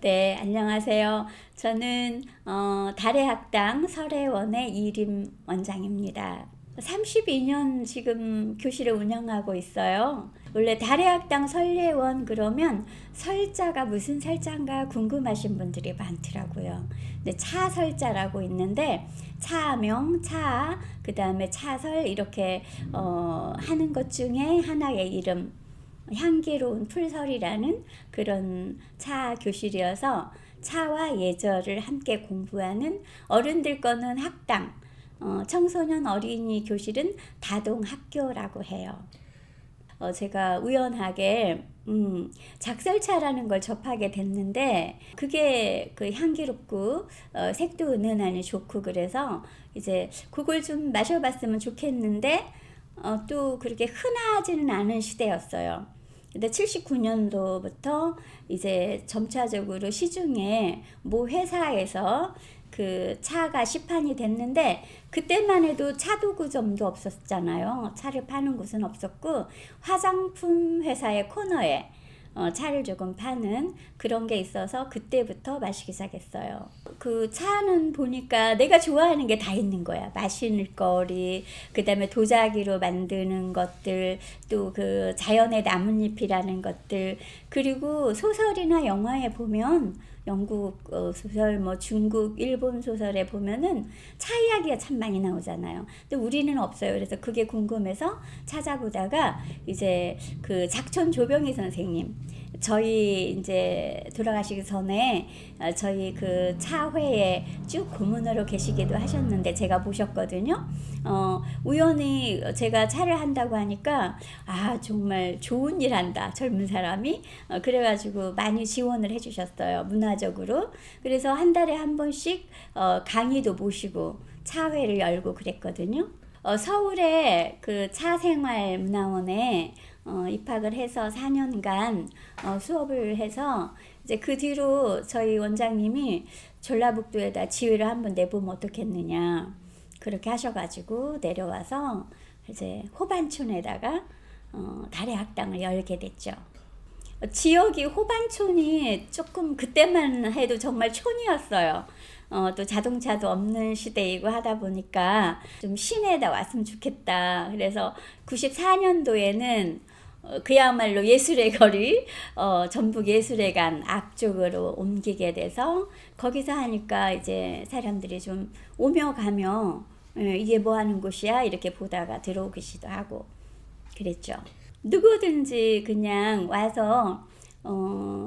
네, 안녕하세요. 저는 달의 학당 설혜원의 이림 원장입니다. 32년 지금 교실을 운영하고 있어요. 원래 달의 학당 설혜원 그러면 설자가 무슨 설자인가 궁금하신 분들이 많더라고요. 근데 차설자라고 있는데 차명, 차, 그 다음에 차설 이렇게 하는 것 중에 하나의 이름 향기로운 풀설이라는 그런 차 교실이어서 차와 예절을 함께 공부하는 어른들 거는 학당, 청소년 어린이 교실은 다동학교라고 해요. 제가 우연하게 작설차라는 걸 접하게 됐는데 그게 그 향기롭고 색도 은은하니 좋고 그래서 이제 그걸 좀 마셔봤으면 좋겠는데 또 그렇게 흔하지는 않은 시대였어요. 근데 79년도부터 이제 점차적으로 시중에 모 회사에서 그 차가 시판이 됐는데 그때만 해도 차도구점도 없었잖아요. 차를 파는 곳은 없었고 화장품 회사의 코너에 차를 조금 파는 그런 게 있어서 그때부터 마시기 시작했어요. 그 차는 보니까 내가 좋아하는 게 다 있는 거야. 마실 거리, 그 다음에 도자기로 만드는 것들, 또 그 자연의 나뭇잎이라는 것들, 그리고 소설이나 영화에 보면 영국 소설, 뭐 중국, 일본 소설에 보면은 차 이야기가 참 많이 나오잖아요. 근데 우리는 없어요. 그래서 그게 궁금해서 찾아보다가 이제 그 작천 조병희 선생님, 저희 이제 돌아가시기 전에 저희 그 차회에 쭉 고문으로 계시기도 하셨는데 제가 보셨거든요. 우연히 제가 차를 한다고 하니까 정말 좋은 일 한다 젊은 사람이 그래가지고 많이 지원을 해주셨어요 문화적으로. 그래서 한 달에 한 번씩 강의도 모시고 차회를 열고 그랬거든요. 서울의 그 차생활문화원에 입학을 해서 4년간 수업을 해서 이제 그 뒤로 저희 원장님이 전라북도에다 지회를 한번 내보면 어떻겠느냐 그렇게 하셔가지고 내려와서 이제 호반촌에다가 달의 학당을 열게 됐죠. 지역이 호반촌이 조금 그때만 해도 정말 촌이었어요. 또 자동차도 없는 시대이고 하다 보니까 좀 시내에다 왔으면 좋겠다. 그래서 94년도에는 그야말로 예술의 거리, 전북 예술회관 앞쪽으로 옮기게 돼서 거기서 하니까 이제 사람들이 좀 오며 가며 이게 뭐 하는 곳이야? 이렇게 보다가 들어오기도 하고 그랬죠. 누구든지 그냥 와서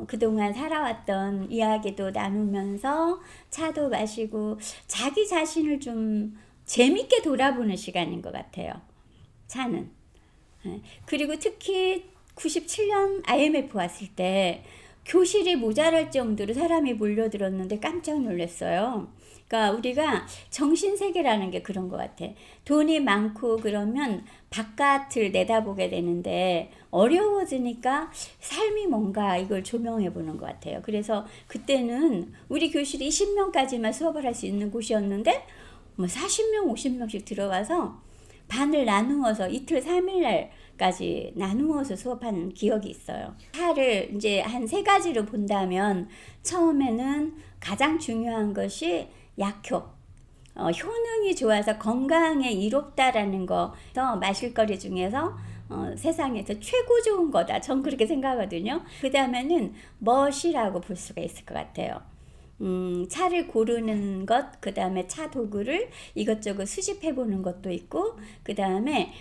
그동안 살아왔던 이야기도 나누면서 차도 마시고 자기 자신을 좀 재밌게 돌아보는 시간인 것 같아요. 차는. 그리고 특히 97년 IMF 왔을 때 교실이 모자랄 정도로 사람이 몰려들었는데 깜짝 놀랐어요. 그러니까 우리가 정신세계라는 게 그런 것 같아. 돈이 많고 그러면 바깥을 내다보게 되는데 어려워지니까 삶이 뭔가 이걸 조명해 보는 것 같아요. 그래서 그때는 우리 교실이 20명까지만 수업을 할 수 있는 곳이었는데 뭐 40명, 50명씩 들어와서 반을 나누어서 이틀 3일날까지 나누어서 수업한 기억이 있어요. 차를 이제 한 세 가지로 본다면 처음에는 가장 중요한 것이 약효. 효능이 좋아서 건강에 이롭다라는 거, 마실 거리 중에서 세상에서 최고 좋은 거다. 전 그렇게 생각하거든요. 그 다음에는 멋이라고 볼 수가 있을 것 같아요. 차를 고르는 것, 그 다음에 차 도구를 이것저것 수집해 보는 것도 있고, 그 다음에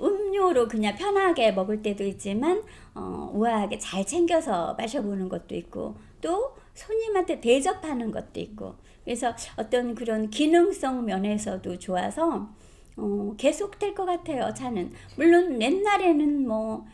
음료로 그냥 편하게 먹을 때도 있지만 우아하게 잘 챙겨서 마셔보는 것도 있고 또 손님한테 대접하는 것도 있고 그래서 어떤 그런 기능성 면에서도 좋아서 계속될 것 같아요. 차는 물론 옛날에는 뭐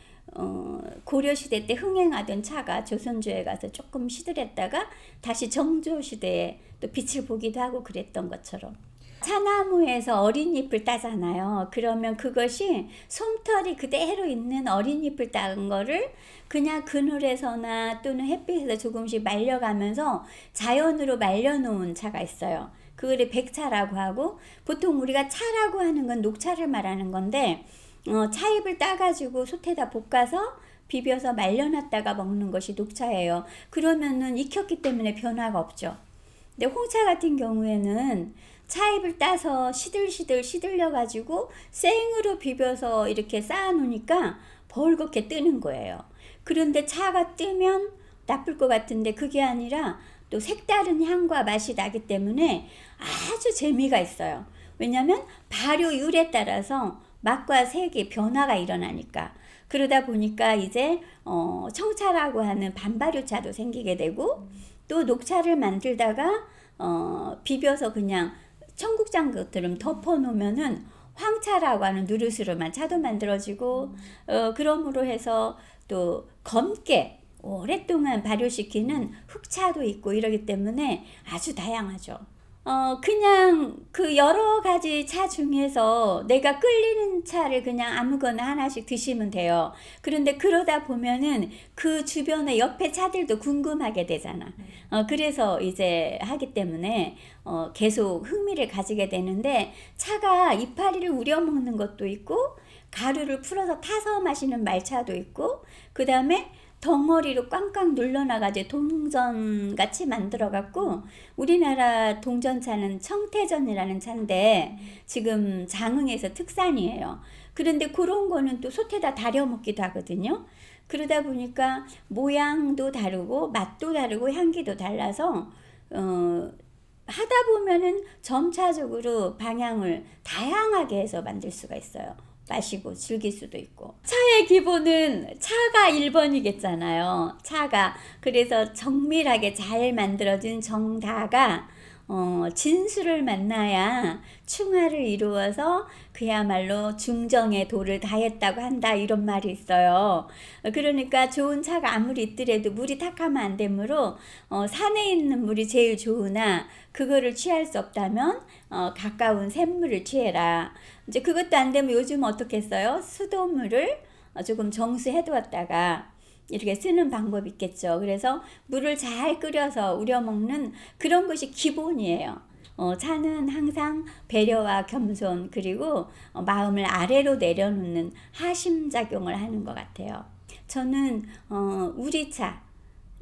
고려시대 때 흥행하던 차가 조선조에 가서 조금 시들했다가 다시 정조시대에 또 빛을 보기도 하고 그랬던 것처럼 차나무에서 어린 잎을 따잖아요. 그러면 그것이 솜털이 그대로 있는 어린 잎을 따은 거를 그냥 그늘에서나 또는 햇빛에서 조금씩 말려가면서 자연으로 말려놓은 차가 있어요. 그거를 백차라고 하고 보통 우리가 차라고 하는 건 녹차를 말하는 건데 차잎을 따가지고 솥에다 볶아서 비벼서 말려놨다가 먹는 것이 녹차예요. 그러면은 익혔기 때문에 변화가 없죠. 근데 홍차 같은 경우에는 차잎을 따서 시들시들 시들려 가지고 생으로 비벼서 이렇게 쌓아 놓으니까 벌겋게 뜨는 거예요. 그런데 차가 뜨면 나쁠 것 같은데 그게 아니라 또 색다른 향과 맛이 나기 때문에 아주 재미가 있어요. 왜냐하면 발효율에 따라서 맛과 색의 변화가 일어나니까. 그러다 보니까 이제 청차라고 하는 반발효차도 생기게 되고, 또 녹차를 만들다가 비벼서 그냥 청국장 것처럼 덮어 놓으면은 황차라고 하는 누르스름한 차도 만들어지고, 그러므로 해서 또 검게 오랫동안 발효시키는 흑차도 있고 이러기 때문에 아주 다양하죠. 그냥 그 여러 가지 차 중에서 내가 끌리는 차를 그냥 아무거나 하나씩 드시면 돼요. 그런데 그러다 보면은 그 주변에 옆에 차들도 궁금하게 되잖아. 그래서 이제 하기 때문에 계속 흥미를 가지게 되는데, 차가 이파리를 우려 먹는 것도 있고 가루를 풀어서 타서 마시는 말차도 있고, 그 다음에 덩어리로 꽝꽝 눌러놔가지고 동전 같이 만들어갖고, 우리나라 동전차는 청태전이라는 차인데 지금 장흥에서 특산이에요. 그런데 그런 거는 또 솥에다 달여 먹기도 하거든요. 그러다 보니까 모양도 다르고 맛도 다르고 향기도 달라서 하다 보면은 점차적으로 방향을 다양하게 해서 만들 수가 있어요. 마시고 즐길 수도 있고. 차의 기본은 차가 1번이겠잖아요. 차가. 그래서 정밀하게 잘 만들어진 정다가 진수를 만나야 충화를 이루어서 그야말로 중정의 도를 다했다고 한다, 이런 말이 있어요. 그러니까 좋은 차가 아무리 있더라도 물이 탁하면 안 되므로 산에 있는 물이 제일 좋으나 그거를 취할 수 없다면 가까운 샘물을 취해라. 이제 그것도 안 되면 요즘 어떻게 써요? 수돗물을 조금 정수해 두었다가 이렇게 쓰는 방법이 있겠죠. 그래서 물을 잘 끓여서 우려 먹는 그런 것이 기본이에요. 차는 항상 배려와 겸손, 그리고 마음을 아래로 내려놓는 하심작용을 하는 것 같아요. 저는 우리 차,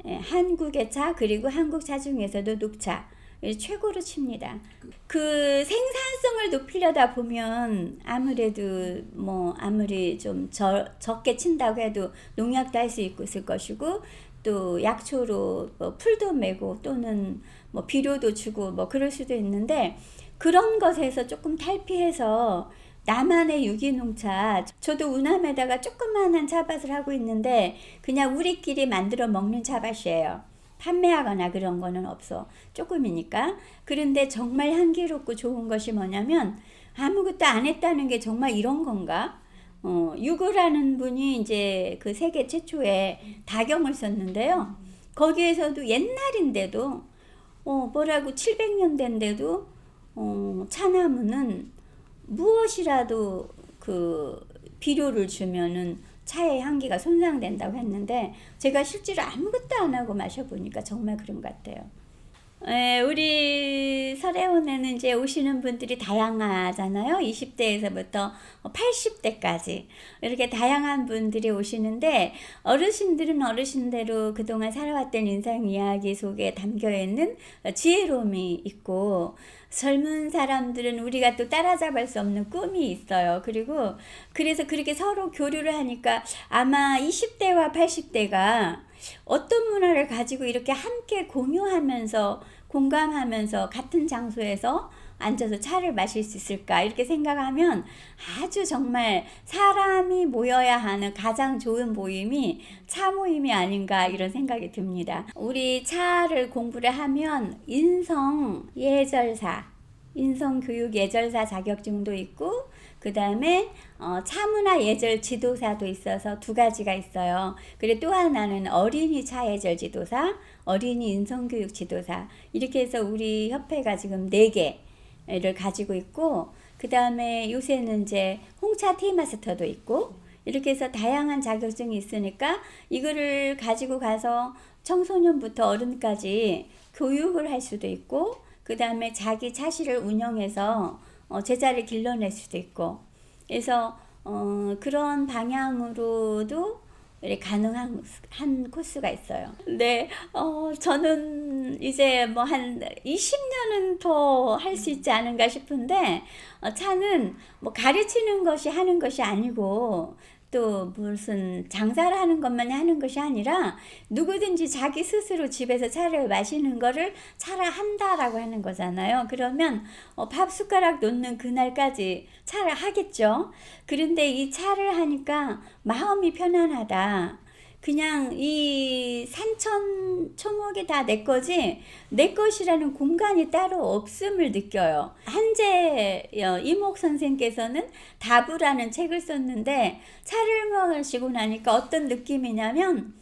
한국의 차, 그리고 한국 차 중에서도 녹차 최고로 칩니다. 그 생산성을 높이려다 보면 아무래도 아무리 좀 적게 친다고 해도 농약도 할 수 있을 것이고, 또 약초로 풀도 메고 또는 비료도 주고 그럴 수도 있는데, 그런 것에서 조금 탈피해서 나만의 유기농차, 저도 우남에다가 조그만한 차밭을 하고 있는데 그냥 우리끼리 만들어 먹는 차밭이에요. 판매하거나 그런 거는 없어. 조금이니까. 그런데 정말 향기롭고 좋은 것이 뭐냐면, 아무것도 안 했다는 게 정말 이런 건가? 유고라는 분이 이제 그 세계 최초의 다경을 썼는데요. 거기에서도 옛날인데도 뭐라고 700년대인데도 차나무는 무엇이라도 그 비료를 주면은 차의 향기가 손상된다고 했는데, 제가 실제로 아무것도 안 하고 마셔보니까 정말 그런 것 같아요. 우리 설혜원에는 이제 오시는 분들이 다양하잖아요. 20대에서부터 80대까지 이렇게 다양한 분들이 오시는데, 어르신들은 어르신대로 그동안 살아왔던 인생 이야기 속에 담겨있는 지혜로움이 있고, 젊은 사람들은 우리가 또 따라잡을 수 없는 꿈이 있어요. 그리고 그래서 그렇게 서로 교류를 하니까 아마 20대와 80대가 어떤 문화를 가지고 이렇게 함께 공유하면서 공감하면서 같은 장소에서 앉아서 차를 마실 수 있을까, 이렇게 생각하면 아주 정말 사람이 모여야 하는 가장 좋은 모임이 차 모임이 아닌가, 이런 생각이 듭니다. 우리 차를 공부를 하면 인성교육 예절사 자격증도 있고, 그 다음에 차문화 예절 지도사도 있어서 두 가지가 있어요. 그리고 또 하나는 어린이 차 예절 지도사, 어린이 인성교육 지도사, 이렇게 해서 우리 협회가 지금 4개를 가지고 있고, 그 다음에 요새는 이제 홍차 티마스터도 있고, 이렇게 해서 다양한 자격증이 있으니까 이거를 가지고 가서 청소년부터 어른까지 교육을 할 수도 있고, 그 다음에 자기 차실을 운영해서 제자를 길러낼 수도 있고, 그래서 그런 방향으로도 가능한 한 코스가 있어요. 네, 저는 이제 뭐 한 20년은 더 할 수 있지 않은가 싶은데, 차는 뭐 가르치는 것이 하는 것이 아니고, 또 무슨 장사를 하는 것만 하는 것이 아니라 누구든지 자기 스스로 집에서 차를 마시는 거를 차라 한다라고 하는 거잖아요. 그러면 밥 숟가락 놓는 그날까지 차를 하겠죠. 그런데 이 차를 하니까 마음이 편안하다. 그냥 이 산천 초목이 다 내 거지 내 것이라는 공간이 따로 없음을 느껴요. 한재 이목 선생께서는 다부라는 책을 썼는데, 차를 마시고 나니까 어떤 느낌이냐면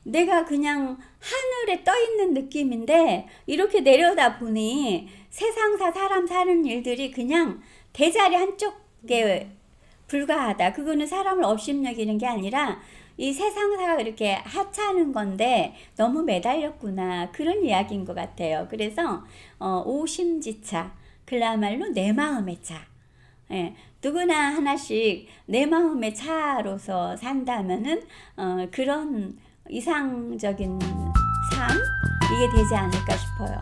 내가 그냥 하늘에 떠 있는 느낌인데, 이렇게 내려다 보니 세상사 사람 사는 일들이 그냥 대자리 한쪽에 불과하다. 그거는 사람을 업신여기는 게 아니라 이 세상사가 이렇게 하찮은 건데 너무 매달렸구나, 그런 이야기인 것 같아요. 그래서 오심지차, 그야말로 내 마음의 차. 예, 누구나 하나씩 내 마음의 차로서 산다면은 그런 이상적인 삶, 이게 되지 않을까 싶어요.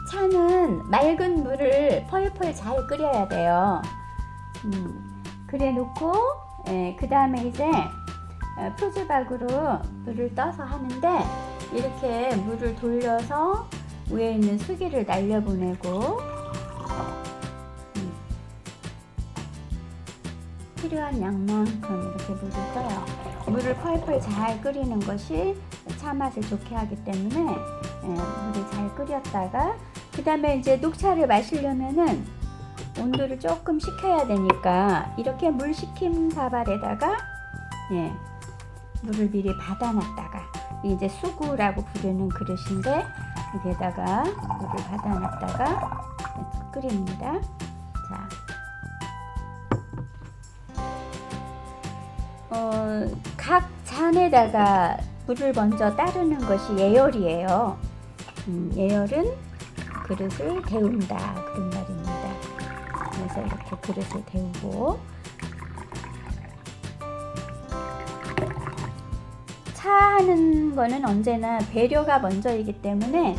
차는 맑은 물을 펄펄 잘 끓여야 돼요. 그래 놓고 그 다음에 이제 표주박으로 물을 떠서 하는데, 이렇게 물을 돌려서 위에 있는 수기를 날려보내고 필요한 양만큼 이렇게 물을 떠요. 물을 펄펄 잘 끓이는 것이 차 맛을 좋게 하기 때문에 물을 잘 끓였다가, 그 다음에 이제 녹차를 마시려면은 온도를 조금 식혀야 되니까 이렇게 물 식힌 사발에다가 물을 미리 받아놨다가, 이제 수구라고 부르는 그릇인데 여기에다가 물을 받아놨다가 끓입니다. 자, 각 잔에다가 물을 먼저 따르는 것이 예열이에요. 예열은 그릇을 데운다, 그런 말입니다. 그래서 이렇게 그릇을 데우고, 차 하는 거는 언제나 배려가 먼저이기 때문에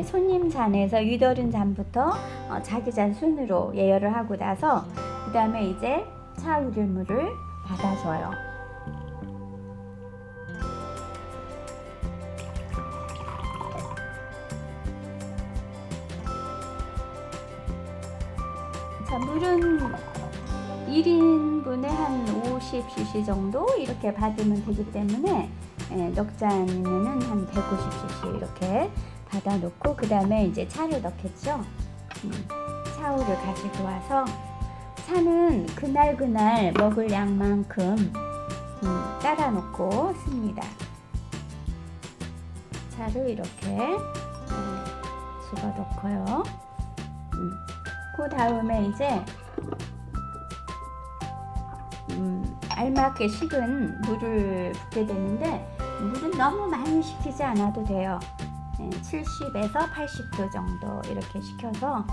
손님 잔에서 위더른 잔부터 자기 잔 순으로 예열을 하고 나서 그 다음에 이제 차 우릴 물을 받아줘요. 자, 물은 1인분에 한 50cc 정도 이렇게 받으면 되기 때문에 넉 잔이면은 한 150cc 이렇게 받아 놓고, 그 다음에 이제 차를 넣겠죠. 차우를 가지고 와서 차는 그날 먹을 양만큼 따라 놓고 씁니다. 차를 이렇게 집어 넣고요. 그 다음에 이제 알맞게 식은 물을 붓게 되는데, 물은 너무 많이 식히지 않아도 돼요. 70에서 80도 정도 이렇게 식혀서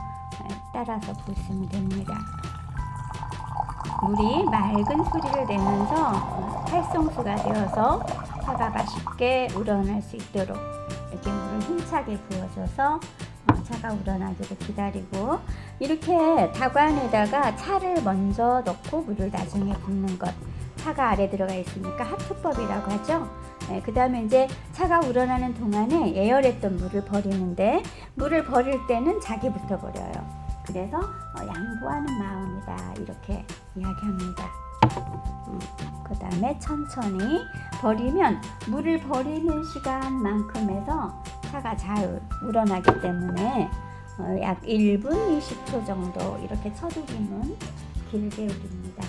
따라서 부으시면 됩니다. 물이 맑은 소리를 내면서 활성수가 되어서 차가 맛있게 우러날 수 있도록 이렇게 물을 힘차게 부어줘서 차가 우러나기를 기다리고, 이렇게 다관에다가 차를 먼저 넣고 물을 나중에 붓는 것, 차가 아래 들어가 있으니까 하투법이라고 하죠. 그 다음에 이제 차가 우러나는 동안에 예열했던 물을 버리는데, 물을 버릴 때는 자기부터 버려요. 그래서 양보하는 마음이다, 이렇게 이야기합니다. 그 다음에 천천히 버리면 물을 버리는 시간만큼 해서 차가 잘 우러나기 때문에 약 1분 20초 정도 이렇게 쳐두기는 길게 우립니다.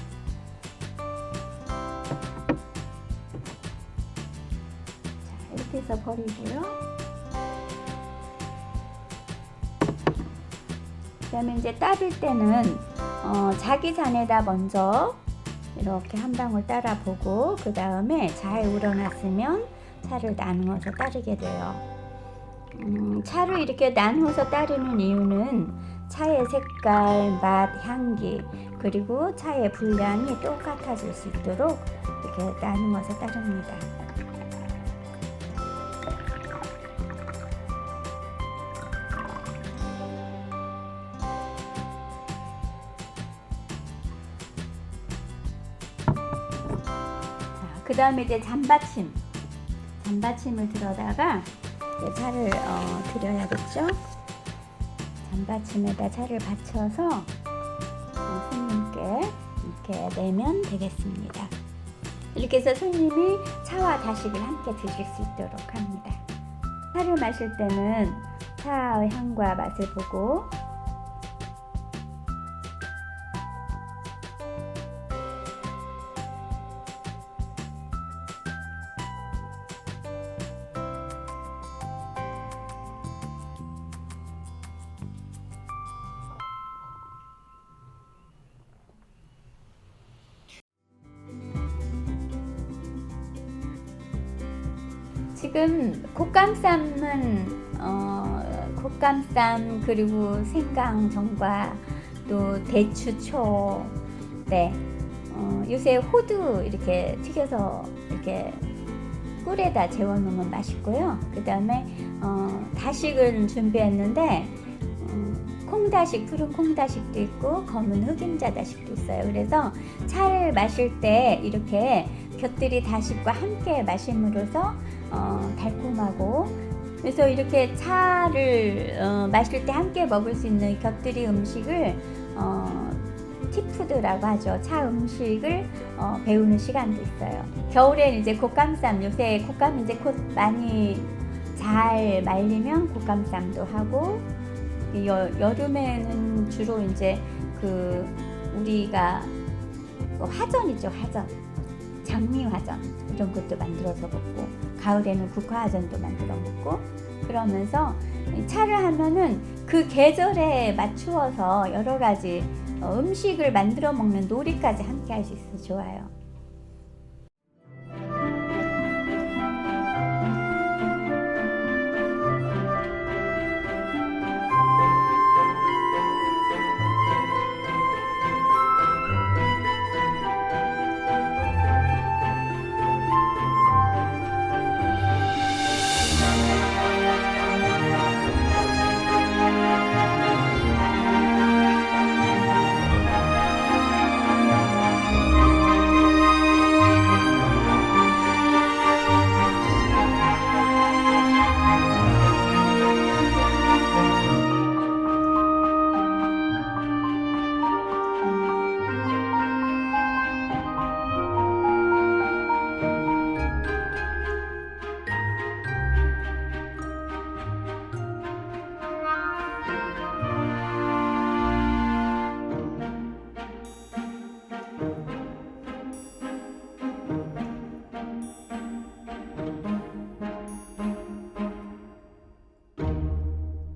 자, 이렇게 해서 버리고요. 그 다음에 이제 따를 때는 자기 잔에다 먼저 이렇게 한 방울 따라 보고, 그 다음에 잘 우러났으면 차를 나누어서 따르게 돼요. 차를 이렇게 나누어서 따르는 이유는 차의 색깔, 맛, 향기, 그리고 차의 분량이 똑같아질 수 있도록 이렇게 나누어서 따릅니다. 그 다음에 이제 잔받침을 들어다가 이제 차를 드려야겠죠. 잔받침에다 차를 받쳐서 손님께 이렇게 내면 되겠습니다. 이렇게 해서 손님이 차와 다식을 함께 드실 수 있도록 합니다. 차를 마실 때는 차의 향과 맛을 보고 지금 곶감쌈 그리고 생강정과 또 대추초, 네, 요새 호두 이렇게 튀겨서 이렇게 꿀에다 재워 놓으면 맛있고요. 그 다음에 다식은 준비했는데 콩다식, 푸른 콩다식도 있고 검은 흑임자 다식도 있어요. 그래서 차를 마실 때 이렇게 곁들이 다식과 함께 마심으로써 달콤하고, 그래서 이렇게 차를 마실 때 함께 먹을 수 있는 곁들이 음식을 티푸드라고 하죠. 차 음식을 배우는 시간도 있어요. 겨울엔 이제 곶감쌈, 요새 곶감 이제 곧 많이 잘 말리면 곶감쌈도 하고, 여름에는 주로 이제 우리가 화전 있죠, 화전, 장미화전 이런 것도 만들어서 먹고, 가을에는 국화화전도 만들어 먹고, 그러면서 차를 하면은 그 계절에 맞추어서 여러 가지 음식을 만들어 먹는 놀이까지 함께 할 수 있어서 좋아요.